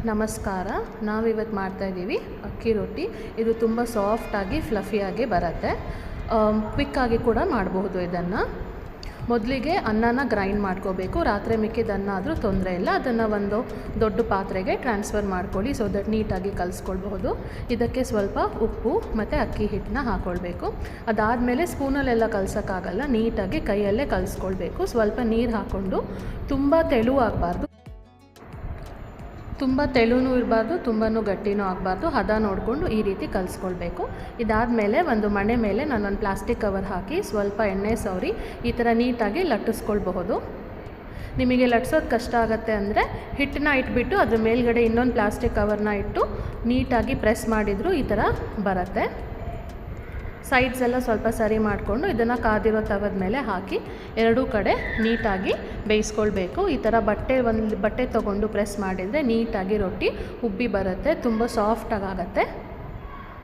ನಮಸ್ಕಾರ. ನಾವಿವತ್ತು ಮಾಡ್ತಾಯಿದ್ದೀವಿ ಅಕ್ಕಿ ರೊಟ್ಟಿ. ಇದು ತುಂಬ ಸಾಫ್ಟಾಗಿ ಫ್ಲಫಿಯಾಗಿ ಬರುತ್ತೆ. ಕ್ವಿಕ್ಕಾಗಿ ಕೂಡ ಮಾಡಬಹುದು. ಇದನ್ನು ಮೊದಲಿಗೆ ಅನ್ನನ ಗ್ರೈಂಡ್ ಮಾಡ್ಕೋಬೇಕು. ರಾತ್ರಿ ಮಿಕ್ಕಿದ ಅನ್ನ ಆದರೂ ತೊಂದರೆ ಇಲ್ಲ. ಅದನ್ನು ಒಂದು ದೊಡ್ಡ ಪಾತ್ರೆಗೆ ಟ್ರಾನ್ಸ್ಫರ್ ಮಾಡ್ಕೊಳ್ಳಿ, ಸೊ ದಟ್ ನೀಟಾಗಿ ಕಲಿಸ್ಕೊಳ್ಬಹುದು. ಇದಕ್ಕೆ ಸ್ವಲ್ಪ ಉಪ್ಪು ಮತ್ತು ಅಕ್ಕಿ ಹಿಟ್ಟನ್ನ ಹಾಕ್ಕೊಳ್ಬೇಕು. ಅದಾದಮೇಲೆ ಸ್ಪೂನಲ್ಲೆಲ್ಲ ಕಲಸೋಕ್ಕಾಗಲ್ಲ, ನೀಟಾಗಿ ಕೈಯಲ್ಲೇ ಕಲಿಸ್ಕೊಳ್ಬೇಕು. ಸ್ವಲ್ಪ ನೀರು ಹಾಕ್ಕೊಂಡು, ತುಂಬ ತೆಳುವಾಗಬಾರ್ದು, ತುಂಬ ತೆಳುನೂ ಇರಬಾರ್ದು, ತುಂಬಾ ಗಟ್ಟಿನೂ ಆಗಬಾರ್ದು. ಹದ ನೋಡಿಕೊಂಡು ಈ ರೀತಿ ಕಲಿಸ್ಕೊಳ್ಬೇಕು. ಇದಾದಮೇಲೆ ಒಂದು ಮಣೆ ಮೇಲೆ ನಾನೊಂದು ಪ್ಲಾಸ್ಟಿಕ್ ಕವರ್ ಹಾಕಿ ಸ್ವಲ್ಪ ಎಣ್ಣೆ ಸವರಿ ಈ ಥರ ನೀಟಾಗಿ ಲಟ್ಟಿಸ್ಕೊಳ್ಬಹುದು. ನಿಮಗೆ ಲಟ್ಸೋದು ಕಷ್ಟ ಆಗುತ್ತೆ ಅಂದರೆ ಹಿಟ್ಟನ್ನ ಇಟ್ಬಿಟ್ಟು ಅದ್ರ ಮೇಲ್ಗಡೆ ಇನ್ನೊಂದು ಪ್ಲಾಸ್ಟಿಕ್ ಕವರ್ನ ಇಟ್ಟು ನೀಟಾಗಿ ಪ್ರೆಸ್ ಮಾಡಿದರೂ ಈ ಥರ ಬರುತ್ತೆ. ಸೈಡ್ಸ್ ಎಲ್ಲ ಸ್ವಲ್ಪ ಸರಿ ಮಾಡಿಕೊಂಡು ಇದನ್ನು ಕಾದಿರೋ ತವದ ಮೇಲೆ ಹಾಕಿ ಎರಡೂ ಕಡೆ ನೀಟಾಗಿ ಬೇಯಿಸ್ಕೊಳ್ಬೇಕು. ಈ ಥರ ಬಟ್ಟೆ ತೊಗೊಂಡು ಪ್ರೆಸ್ ಮಾಡಿದರೆ ನೀಟಾಗಿ ರೊಟ್ಟಿ ಉಬ್ಬಿ ಬರುತ್ತೆ, ತುಂಬ ಸಾಫ್ಟಾಗುತ್ತೆ.